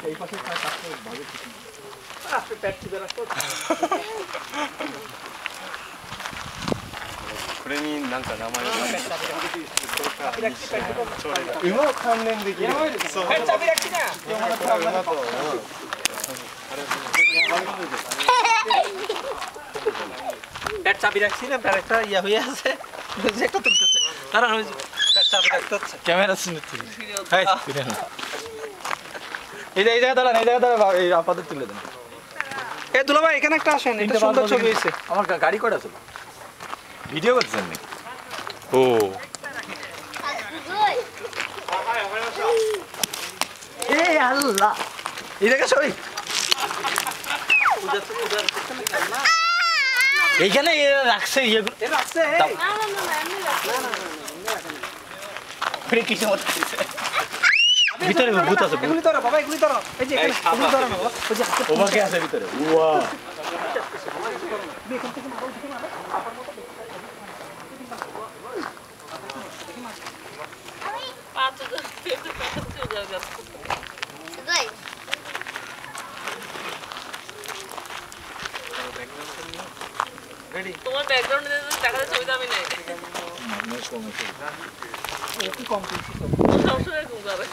এই পাশে কাটতে ভালো কিছু আপনি প্যাট চিপে রাখতেこれになんか名前を今関連できるそうペッチャビラキなপেট চাবি রাখছি না পেটটা ইয়া হয়ে আছে যে কত তুলতেছে কারণ ওই পেট চাবি রাখতে হচ্ছে ক্যামেরা শুনে তুলি হাই এই জায়গা দাঁড়ান এই আপাতত তুলে দেন এই দুলা ভাই এখানে একটা আসেন এটা সুন্দর ছবি হইছে আমার গাড়ি কটা ছিল ভিডিও করছেন নাকি ও এই আল্লাহ এই জায়গা ছবি এইখানে রাখছে রাখছে ভিতরে ভূত আছে এগুলি ধরো বাবা এগুলি ধরো এই যে এখানে এগুলি ধরো বাবা ওই যে ওভাকে আছে ভিতরে ওয়া রেডি তোমার ব্যাকগ্রাউন্ডে টাকা ছবি দামি নেই কি কম কি কম সবসময় ঘুম করে